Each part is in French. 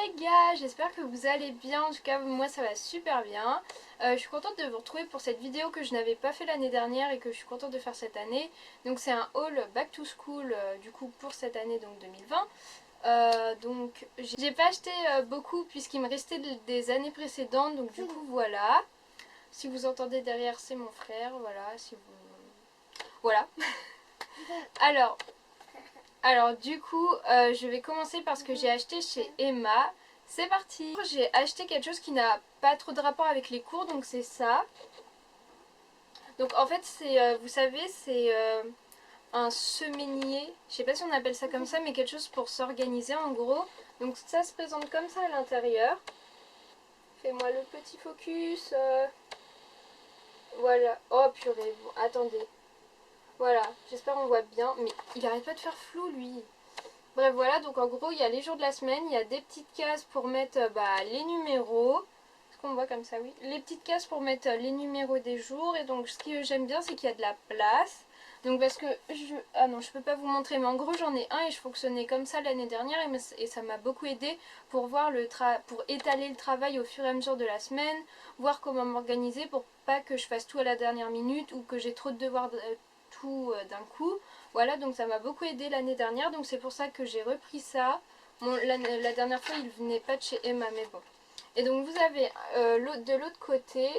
les gars, j'espère que vous allez bien, en tout cas moi ça va super bien. Je suis contente de vous retrouver pour cette vidéo que je n'avais pas fait l'année dernière et que je suis contente de faire cette année. Donc c'est un haul back to school du coup pour cette année donc 2020. Donc j'ai pas acheté beaucoup puisqu'il me restait des années précédentes, donc du coup voilà. Si vous entendez derrière c'est mon frère, voilà, si vous... Voilà. Alors... Alors du coup, je vais commencer par ce que j'ai acheté chez Emma. C'est parti. J'ai acheté quelque chose qui n'a pas trop de rapport avec les cours, donc c'est ça. Donc en fait, c'est, vous savez, c'est un semainier. Je sais pas si on appelle ça comme ça, mais quelque chose pour s'organiser en gros. Donc ça se présente comme ça à l'intérieur. Fais-moi le petit focus. Voilà. Oh purée, bon, attendez. Voilà, j'espère qu'on voit bien. Mais il arrête pas de faire flou lui. Bref voilà, donc en gros il y a les jours de la semaine, il y a des petites cases pour mettre les numéros. Est-ce qu'on voit comme ça? Oui. Les petites cases pour mettre les numéros des jours. Et donc ce que j'aime bien c'est qu'il y a de la place. Donc parce que ah non, je peux pas vous montrer, mais en gros j'en ai un et je fonctionnais comme ça l'année dernière et ça m'a beaucoup aidé pour voir pour étaler le travail au fur et à mesure de la semaine, voir comment m'organiser pour pas que je fasse tout à la dernière minute ou que j'ai trop de devoirs tout d'un coup. Voilà, donc ça m'a beaucoup aidé l'année dernière, donc c'est pour ça que j'ai repris ça. Bon, la dernière fois il venait pas de chez Emma, mais bon. Et donc vous avez de l'autre côté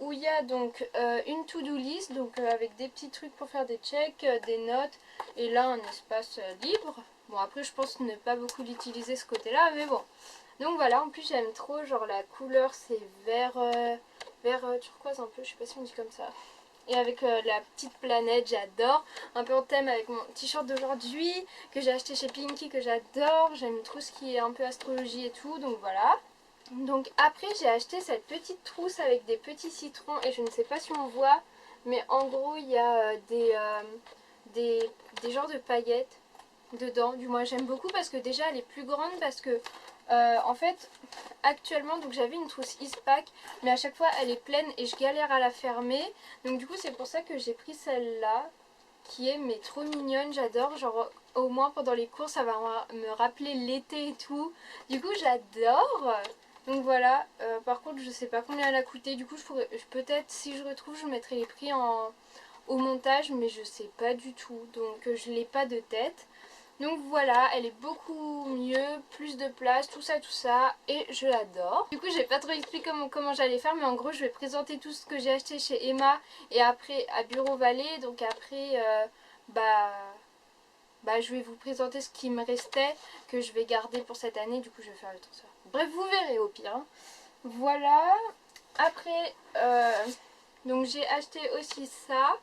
où il y a donc une to-do list, donc avec des petits trucs pour faire des checks, des notes, et là un espace libre. Bon après je pense ne pas beaucoup l'utiliser ce côté-là, mais bon. Donc voilà, en plus j'aime trop, genre la couleur c'est vert, vert turquoise un peu, je sais pas si on dit comme ça. Et avec la petite planète, j'adore. Un peu en thème avec mon t-shirt d'aujourd'hui que j'ai acheté chez Pinky, que j'adore. J'aime trop ce qui est un peu astrologie et tout, donc voilà. Donc après j'ai acheté cette petite trousse avec des petits citrons et je ne sais pas si on voit, mais en gros il y a des genres de paillettes dedans. Du moins j'aime beaucoup parce que déjà elle est plus grande parce que en fait actuellement donc j'avais une trousse Eastpak mais à chaque fois elle est pleine et je galère à la fermer. Donc du coup c'est pour ça que j'ai pris celle-là qui est mais trop mignonne, j'adore. Genre au moins pendant les cours ça va me rappeler l'été et tout. Du coup j'adore. Donc voilà, par contre je sais pas combien elle a coûté. Du coup peut-être si je retrouve je mettrai les prix au montage, mais je sais pas du tout. Donc je l'ai pas de tête. Donc voilà, elle est beaucoup mieux, plus de place, tout ça, et je l'adore. Du coup, j'ai pas trop expliqué comment j'allais faire, mais en gros, je vais présenter tout ce que j'ai acheté chez Emma et après à Bureau Vallée. Donc après, je vais vous présenter ce qui me restait, que je vais garder pour cette année. Du coup, je vais faire le transfert. Bref, vous verrez au pire. Hein. Voilà. Après, donc j'ai acheté aussi ça.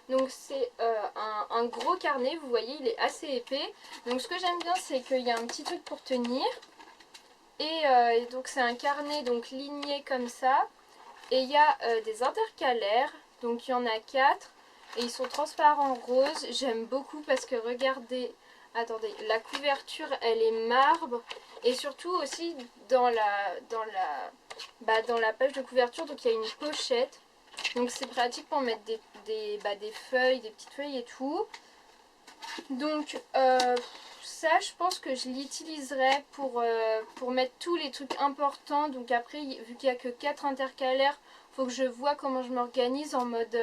Donc c'est un gros carnet, vous voyez il est assez épais. Donc ce que j'aime bien c'est qu'il y a un petit truc pour tenir. Et donc c'est un carnet donc ligné comme ça. Et il y a des intercalaires, donc il y en a 4. Et ils sont transparents rose. J'aime beaucoup parce que regardez, attendez, la couverture elle est marbre. Et surtout aussi dans la page de couverture, donc il y a une pochette. Donc c'est pratique pour mettre des feuilles, des petites feuilles et tout. Donc ça je pense que je l'utiliserai pour mettre tous les trucs importants. Donc après vu qu'il n'y a que 4 intercalaires, faut que je vois comment je m'organise en mode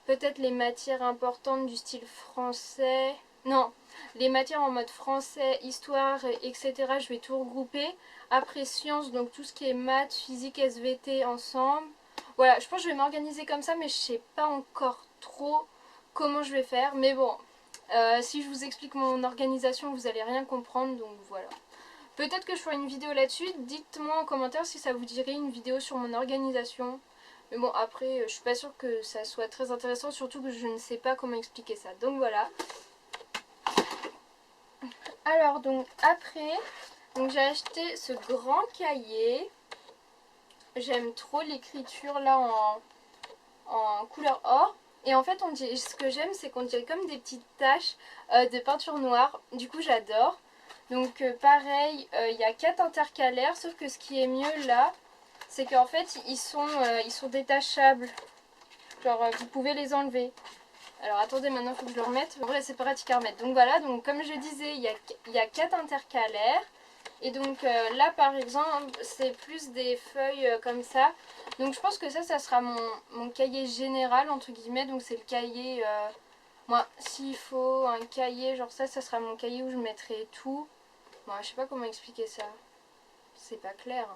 peut-être les matières importantes du style français. Non, les matières en mode français, histoire, etc. Je vais tout regrouper. Après sciences, donc tout ce qui est maths, physique, SVT ensemble. Voilà, je pense que je vais m'organiser comme ça, mais je sais pas encore trop comment je vais faire. Mais bon, si je vous explique mon organisation, vous allez rien comprendre, donc voilà. Peut-être que je ferai une vidéo là-dessus. Dites-moi en commentaire si ça vous dirait une vidéo sur mon organisation. Mais bon, après, je suis pas sûre que ça soit très intéressant, surtout que je ne sais pas comment expliquer ça. Donc voilà. Alors donc après, donc j'ai acheté ce grand cahier. J'aime trop l'écriture là en couleur or. Et en fait, ce que j'aime, c'est qu'on dirait comme des petites taches de peinture noire. Du coup, j'adore. Donc pareil, il y a 4 intercalaires, sauf que ce qui est mieux là, c'est qu'en fait, ils sont détachables. Genre, vous pouvez les enlever. Alors attendez, maintenant il faut que je le remette. En vrai, c'est pratique à remettre. Donc voilà, donc comme je disais, il y a 4 intercalaires. Et donc là par exemple c'est plus des feuilles comme ça. Donc je pense que ça sera mon cahier général entre guillemets. Donc c'est le cahier, moi s'il faut un cahier genre ça sera mon cahier où je mettrai tout. Moi je sais pas comment expliquer ça, c'est pas clair.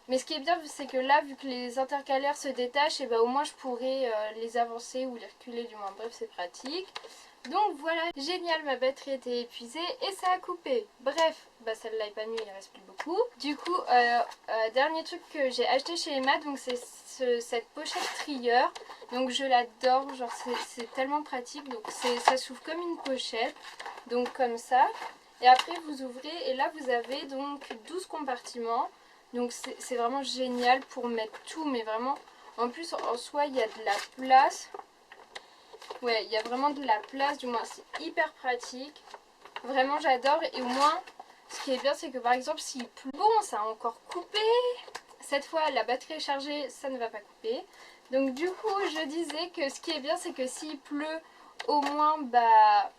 Mais ce qui est bien c'est que là vu que les intercalaires se détachent, et bah au moins je pourrais les avancer ou les reculer du moins. Bref c'est pratique. Donc voilà, génial, ma batterie était épuisée et ça a coupé. Bref, bah celle-là est pas nue, il reste plus beaucoup. Du coup, dernier truc que j'ai acheté chez Emma, donc c'est cette pochette trieur. Donc je l'adore, genre c'est tellement pratique. Donc ça s'ouvre comme une pochette, donc comme ça. Et après vous ouvrez et là vous avez donc 12 compartiments. Donc c'est vraiment génial pour mettre tout, mais vraiment, en plus en soi il y a de la place. Ouais, il y a vraiment de la place, du moins c'est hyper pratique. Vraiment j'adore et au moins ce qui est bien c'est que par exemple s'il pleut, bon ça a encore coupé. Cette fois la batterie est chargée, ça ne va pas couper. Donc du coup je disais que ce qui est bien c'est que s'il pleut au moins bah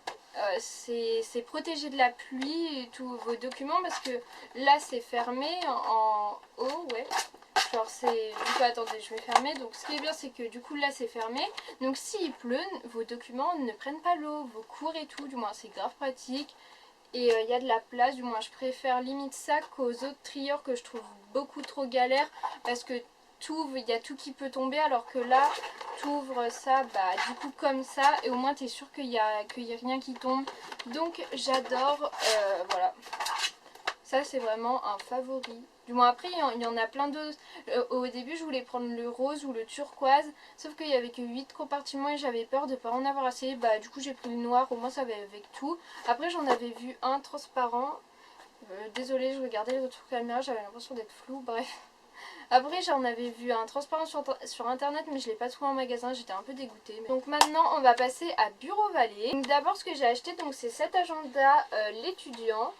c'est protégé de la pluie et tous vos documents parce que là c'est fermé en haut, ouais. Genre c'est... Du coup attendez je vais fermer. Donc ce qui est bien c'est que du coup là c'est fermé. Donc s'il pleut vos documents ne prennent pas l'eau. Vos cours et tout du moins c'est grave pratique. Et il y a de la place. Du moins je préfère limite ça qu'aux autres trieurs que je trouve beaucoup trop galère. Parce que il y a tout qui peut tomber. Alors que là tu ouvres ça bah du coup comme ça. Et au moins tu es sûr qu'il y a rien qui tombe. Donc j'adore. Voilà. Ça c'est vraiment un favori. Du moins après il y en a plein d'autres. Au début je voulais prendre le rose ou le turquoise. Sauf qu'il n'y avait que 8 compartiments et j'avais peur de ne pas en avoir assez. Bah du coup j'ai pris le noir, au moins ça va avec tout. Après j'en avais vu un transparent. Désolée je regardais les autres caméras, j'avais l'impression d'être floue, bref. Après j'en avais vu un transparent sur internet mais je l'ai pas trouvé en magasin, j'étais un peu dégoûtée. Donc maintenant on va passer à Bureau Vallée. Donc d'abord ce que j'ai acheté donc c'est cet agenda l'étudiant.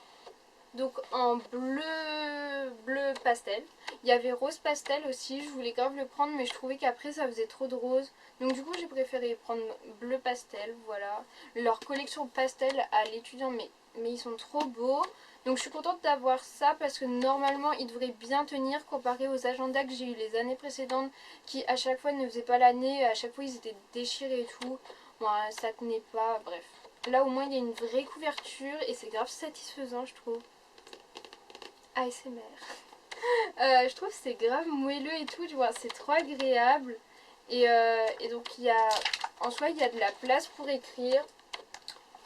Donc en bleu pastel. Il y avait rose pastel aussi, je voulais grave le prendre mais je trouvais qu'après ça faisait trop de rose. Donc du coup j'ai préféré prendre bleu pastel, voilà. Leur collection pastel à l'étudiant mais ils sont trop beaux. Donc je suis contente d'avoir ça parce que normalement ils devraient bien tenir comparé aux agendas que j'ai eu les années précédentes qui à chaque fois ne faisaient pas l'année, à chaque fois ils étaient déchirés et tout. Moi ça tenait pas, bref. Là au moins il y a une vraie couverture et c'est grave satisfaisant je trouve. ASMR. Je trouve que c'est grave moelleux et tout, tu vois, c'est trop agréable. Et donc il y a, en soi il y a de la place pour écrire.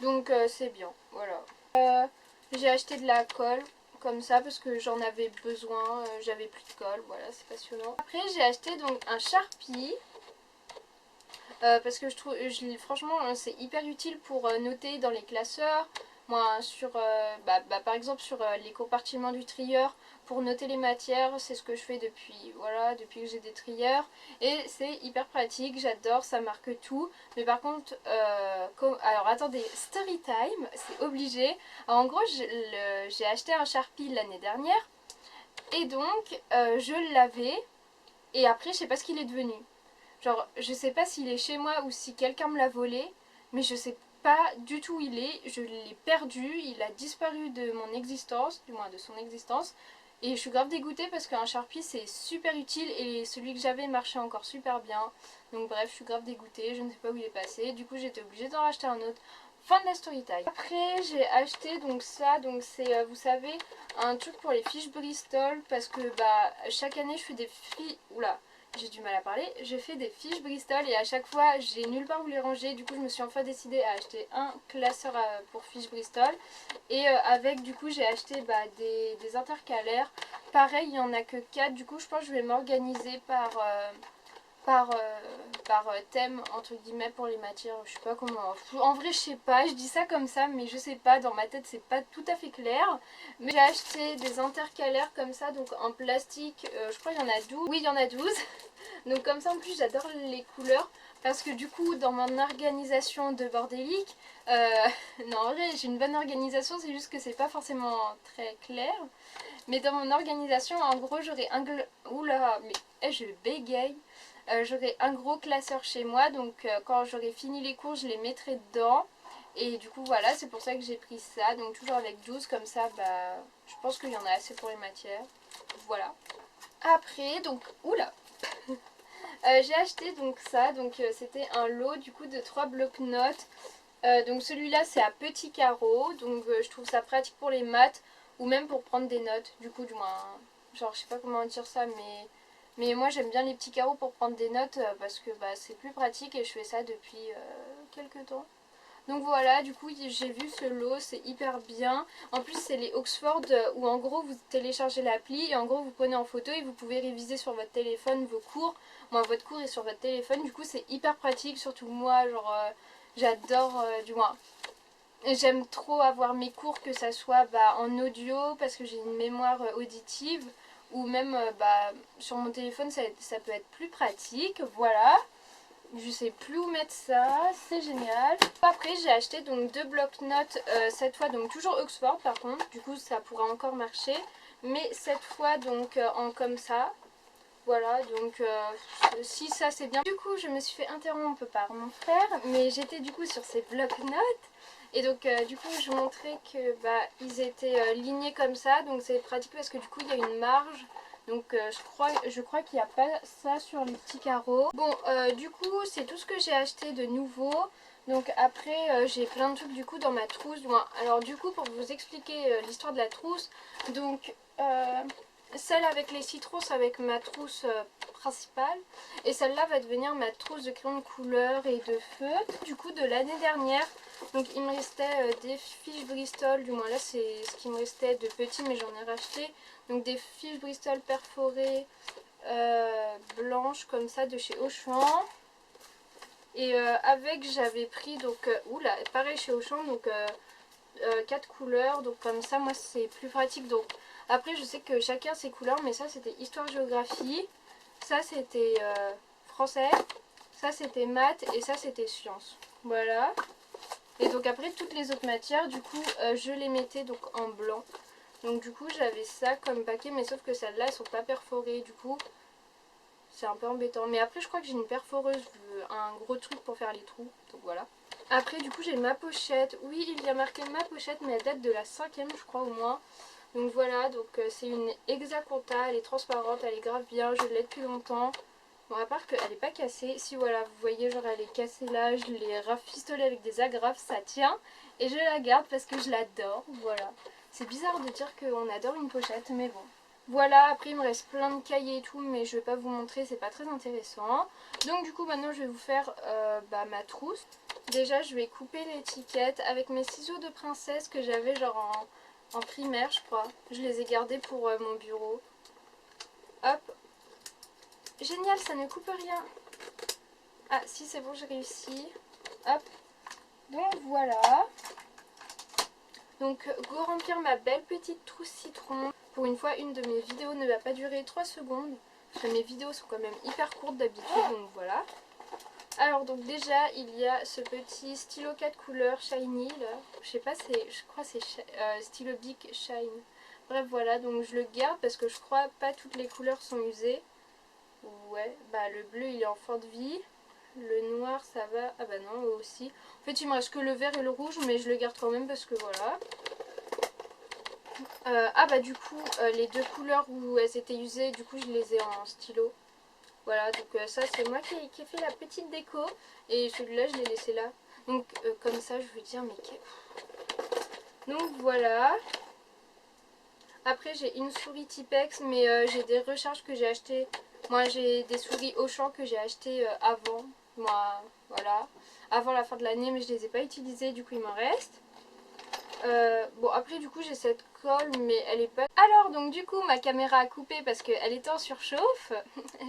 Donc c'est bien, voilà. J'ai acheté de la colle comme ça parce que j'en avais besoin, j'avais plus de colle, voilà, c'est passionnant. Après j'ai acheté donc un Sharpie. Parce que je trouve, franchement, c'est hyper utile pour noter dans les classeurs. Moi, par exemple, sur les compartiments du trieur, pour noter les matières, c'est ce que je fais depuis, voilà, depuis que j'ai des trieurs. Et c'est hyper pratique, j'adore, ça marque tout. Mais par contre, alors attendez, story time, c'est obligé. Alors, en gros, j'ai acheté un Sharpie l'année dernière. Et donc, je l'avais. Et après, je sais pas ce qu'il est devenu. Genre, je sais pas s'il est chez moi ou si quelqu'un me l'a volé, mais je sais pas du tout où il est. Je l'ai perdu, il a disparu de mon existence, du moins de son existence. Et je suis grave dégoûtée parce qu'un Sharpie c'est super utile et celui que j'avais marchait encore super bien. Donc bref, je suis grave dégoûtée, je ne sais pas où il est passé. Du coup, j'étais obligée d'en racheter un autre. Fin de la story time. Après, j'ai acheté donc ça, donc c'est, vous savez, un truc pour les fiches Bristol parce que bah chaque année je fais des fiches. Oula, j'ai du mal à parler, je fais des fiches Bristol et à chaque fois j'ai nulle part où les ranger. Du coup je me suis enfin décidée à acheter un classeur pour fiches Bristol. Et avec du coup j'ai acheté des intercalaires. Pareil il n'y en a que 4, du coup je pense que je vais m'organiser par thème entre guillemets pour les matières. Je sais pas comment, en vrai je sais pas, je dis ça comme ça mais je sais pas, dans ma tête c'est pas tout à fait clair. Mais j'ai acheté des intercalaires comme ça, donc en plastique, je crois qu'il y en a 12. Oui il y en a 12. Donc comme ça en plus j'adore les couleurs. Parce que du coup dans mon organisation de bordélique, non en vrai j'ai une bonne organisation, c'est juste que c'est pas forcément très clair. Mais dans mon organisation en gros j'aurai un... Oula mais je bégaye. J'aurai un gros classeur chez moi, donc quand j'aurai fini les cours je les mettrai dedans. Et du coup voilà, c'est pour ça que j'ai pris ça. Donc toujours avec 12 comme ça, bah je pense qu'il y en a assez pour les matières. Voilà. Après, donc, oula j'ai acheté donc ça, donc c'était un lot du coup de 3 blocs-notes. Donc celui-là c'est à petits carreaux, donc je trouve ça pratique pour les maths ou même pour prendre des notes, du coup du moins, genre je sais pas comment dire ça, mais moi j'aime bien les petits carreaux pour prendre des notes parce que bah, c'est plus pratique et je fais ça depuis quelques temps. Donc voilà, du coup j'ai vu ce lot, c'est hyper bien. En plus c'est les Oxford où en gros vous téléchargez l'appli et en gros vous prenez en photo et vous pouvez réviser sur votre téléphone vos cours. Moi votre cours est sur votre téléphone, du coup c'est hyper pratique, surtout moi genre j'adore du moins. J'aime trop avoir mes cours que ça soit bah, en audio parce que j'ai une mémoire auditive ou même bah, sur mon téléphone ça peut être plus pratique, voilà. Je sais plus où mettre ça, c'est génial. Après j'ai acheté donc 2 blocs-notes, cette fois donc toujours Oxford par contre, du coup ça pourra encore marcher. Mais cette fois donc en comme ça, voilà donc si ça c'est bien. Du coup je me suis fait interrompre par mon frère, mais j'étais du coup sur ces blocs-notes. Et donc du coup je montrais que bah, ils étaient lignés comme ça, donc c'est pratique parce que du coup il y a une marge. Donc je crois qu'il n'y a pas ça sur les petits carreaux. Bon du coup c'est tout ce que j'ai acheté de nouveau. Donc après j'ai plein de trucs du coup dans ma trousse. Bon, alors du coup pour vous expliquer l'histoire de la trousse, donc celle avec les citrons c'est avec ma trousse principale. Et celle-là va devenir ma trousse de crayons de couleur et de feutres. Du coup de l'année dernière. Donc il me restait des fiches Bristol, du moins là c'est ce qui me restait de petits mais j'en ai racheté. Donc des fiches Bristol perforées blanches comme ça de chez Auchan. Et avec j'avais pris donc, oula, pareil chez Auchan, donc 4 couleurs. Donc comme ça moi c'est plus pratique. Donc après je sais que chacun ses couleurs, mais ça c'était histoire-géographie. Ça c'était français. Ça c'était maths et ça c'était sciences. Voilà. Et donc après toutes les autres matières du coup je les mettais donc en blanc. Donc du coup j'avais ça comme paquet, mais sauf que celles-là elles sont pas perforées, du coup c'est un peu embêtant. Mais après je crois que j'ai une perforeuse, un gros truc pour faire les trous, donc voilà. Après du coup j'ai ma pochette, oui il y a marqué ma pochette mais elle date de la 5e je crois au moins. Donc voilà, donc c'est une Exaconta, elle est transparente, elle est grave bien, je l'ai depuis longtemps. Bon, à part qu'elle n'est pas cassée. Si voilà, vous voyez, genre elle est cassée là, je l'ai rafistolée avec des agrafes, ça tient. Et je la garde parce que je l'adore, voilà. C'est bizarre de dire qu'on adore une pochette, mais bon. Voilà, après il me reste plein de cahiers et tout, mais je vais pas vous montrer, c'est pas très intéressant. Donc du coup maintenant je vais vous faire bah, ma trousse. Déjà je vais couper l'étiquette avec mes ciseaux de princesse que j'avais genre en primaire je crois. Je les ai gardés pour mon bureau. Hop. Génial, ça ne coupe rien. Ah si c'est bon, j'ai réussi. Hop. Donc voilà. Donc go remplir ma belle petite trousse citron. Pour une fois, une de mes vidéos ne va pas durer 3 secondes. Parce que mes vidéos sont quand même hyper courtes d'habitude, donc voilà. Alors donc déjà, il y a ce petit stylo 4 couleurs shiny là. Je sais pas, je crois que c'est stylo Bic Shine. Bref voilà, donc je le garde parce que je crois pas toutes les couleurs sont usées. Ouais, bah le bleu il est en fin de vie. Le noir ça va, ah bah non aussi. En fait il me reste que le vert et le rouge, mais je le garde quand même parce que voilà. Ah bah du coup les deux couleurs où elles étaient usées, du coup je les ai en stylo. Voilà, donc ça c'est moi qui ai fait la petite déco. Et celui-là je l'ai laissé là. Donc comme ça je veux dire mais donc voilà. Après j'ai une souris Tipex, mais j'ai des recharges que j'ai achetées. Moi j'ai des souris Auchan que j'ai achetées avant. Moi voilà. Avant la fin de l'année, mais je les ai pas utilisées, du coup il m'en reste. Bon après du coup j'ai cette colle mais elle est pas... Alors donc du coup ma caméra a coupé parce qu'elle était en surchauffe.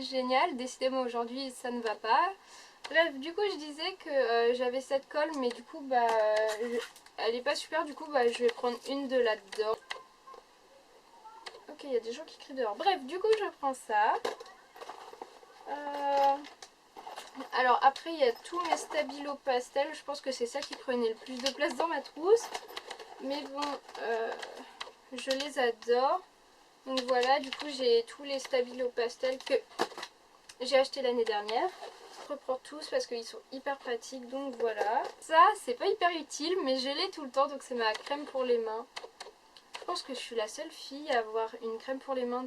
Génial, décidément aujourd'hui ça ne va pas. Bref, du coup je disais que j'avais cette colle mais du coup bah elle est pas super, du coup bah je vais prendre une de là-dedans. Ok, il y a des gens qui crient dehors. Bref, du coup je prends ça. Alors après il y a tous mes stabilos pastel, je pense que c'est ça qui prenait le plus de place dans ma trousse. Mais bon, je les adore. Donc voilà, du coup j'ai tous les stabilos pastel que j'ai acheté l'année dernière. reprends tous parce qu'ils sont hyper pratiques, donc voilà. Ça, c'est pas hyper utile, mais je l'ai tout le temps, donc c'est ma crème pour les mains. Je pense que je suis la seule fille à avoir une crème pour les mains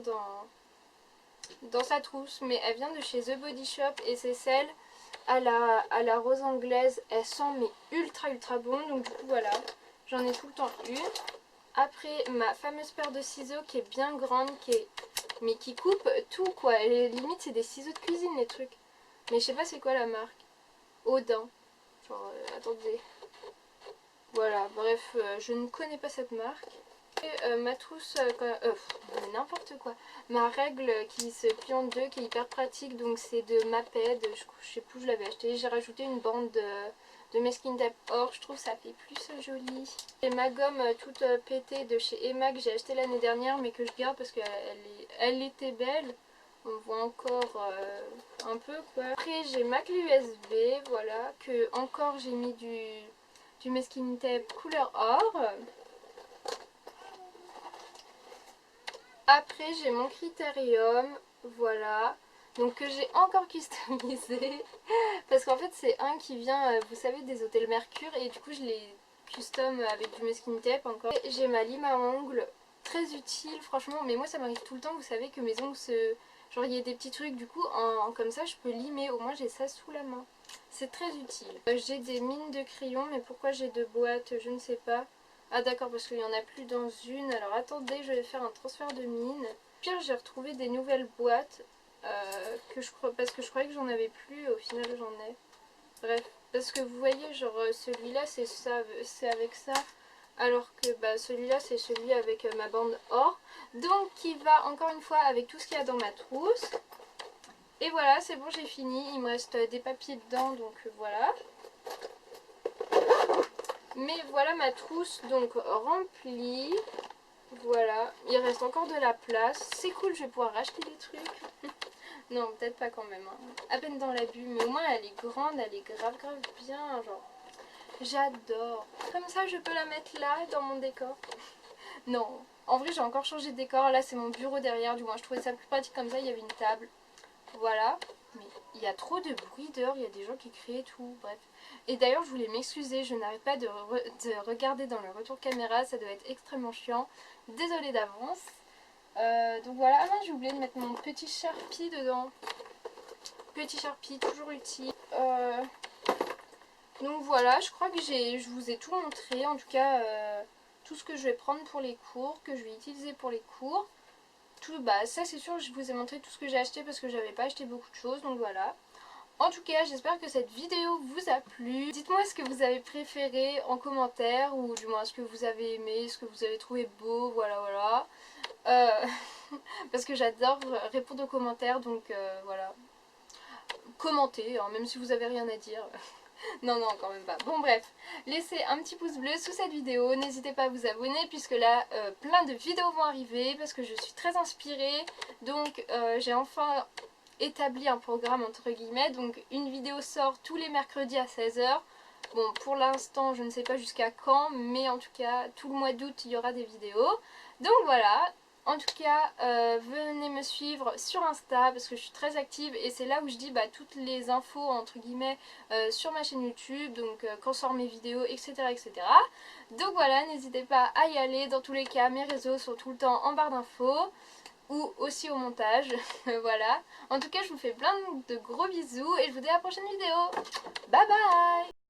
dans sa trousse, mais elle vient de chez The Body Shop et c'est celle à la rose anglaise. Elle sent mais ultra bon, donc du coup voilà, j'en ai tout le temps une. Après, ma fameuse paire de ciseaux qui est bien grande, mais qui coupe tout quoi. Limite c'est des ciseaux de cuisine les trucs. Mais je sais pas c'est quoi la marque. Odin. Genre, attendez. Voilà, bref, je ne connais pas cette marque. Et ma trousse, n'importe quoi. Ma règle qui se plie en deux, qui est hyper pratique, donc c'est de Maped. Je sais plus où je l'avais acheté. J'ai rajouté une bande de masking tape or, je trouve ça fait plus joli. Et ma gomme toute pétée de chez Emma que j'ai acheté l'année dernière, mais que je garde parce qu'elle était belle. On voit encore un peu quoi. Après j'ai ma clé USB, voilà, que encore j'ai mis du masking tape couleur or. Après j'ai mon critérium, voilà, donc que j'ai encore customisé. Parce qu'en fait c'est un qui vient, vous savez, des hôtels Mercure, et du coup je l'ai custom avec du masking tape encore. J'ai ma lime à ongles, très utile franchement, mais moi ça m'arrive tout le temps, vous savez que mes ongles se... Genre il y a des petits trucs, du coup comme ça je peux limer, au moins j'ai ça sous la main. C'est très utile. J'ai des mines de crayons, mais pourquoi j'ai deux boîtes, je ne sais pas. Ah d'accord, parce qu'il n'y en a plus dans une. Alors attendez, je vais faire un transfert de mine. Pire, j'ai retrouvé des nouvelles boîtes parce que je croyais que j'en avais plus, au final j'en ai. Bref, parce que vous voyez, genre celui-là c'est ça, c'est avec ça, alors que bah, celui-là c'est celui avec ma bande or. Donc qui va encore une fois avec tout ce qu'il y a dans ma trousse. Et voilà, c'est bon, j'ai fini. Il me reste des papiers dedans, donc voilà. Mais voilà ma trousse donc remplie. Voilà, il reste encore de la place. C'est cool, je vais pouvoir racheter des trucs. Non, peut-être pas quand même. Hein. À peine dans l'abus, mais au moins elle est grande, elle est grave bien. Genre, j'adore. Comme ça, je peux la mettre là dans mon décor. Non, en vrai, j'ai encore changé de décor. Là, c'est mon bureau derrière. Du moins, je trouvais ça plus pratique comme ça. Il y avait une table. Voilà. Mais il y a trop de bruit dehors. Il y a des gens qui crient et tout. Bref. Et d'ailleurs, je voulais m'excuser. Je n'arrête pas de regarder dans le retour caméra. Ça doit être extrêmement chiant. Désolée d'avance. Donc voilà. Ah non, j'ai oublié de mettre mon petit Sharpie dedans. Petit Sharpie, toujours utile. Donc voilà, je crois que je vous ai tout montré. En tout cas, tout ce que je vais prendre pour les cours, que je vais utiliser pour les cours. Tout, bah ça c'est sûr, je vous ai montré tout ce que j'ai acheté parce que j'avais pas acheté beaucoup de choses. Donc voilà. En tout cas, j'espère que cette vidéo vous a plu. Dites-moi ce que vous avez préféré en commentaire, ou du moins ce que vous avez aimé, ce que vous avez trouvé beau, voilà. Parce que j'adore répondre aux commentaires, donc voilà. Commentez, hein, même si vous avez rien à dire. Non, quand même pas. Bon, bref, laissez un petit pouce bleu sous cette vidéo. N'hésitez pas à vous abonner puisque là, plein de vidéos vont arriver parce que je suis très inspirée. Donc, j'ai enfin établi un programme entre guillemets. Donc, une vidéo sort tous les mercredis à 16 h. Bon, pour l'instant, je ne sais pas jusqu'à quand, mais en tout cas, tout le mois d'août, il y aura des vidéos. Donc, voilà. En tout cas, venez me suivre sur Insta parce que je suis très active et c'est là où je dis toutes les infos entre guillemets sur ma chaîne YouTube, donc quand sort mes vidéos, etc. Donc voilà, n'hésitez pas à y aller. Dans tous les cas, mes réseaux sont tout le temps en barre d'infos ou aussi au montage. Voilà. En tout cas, je vous fais plein de gros bisous et je vous dis à la prochaine vidéo. Bye bye!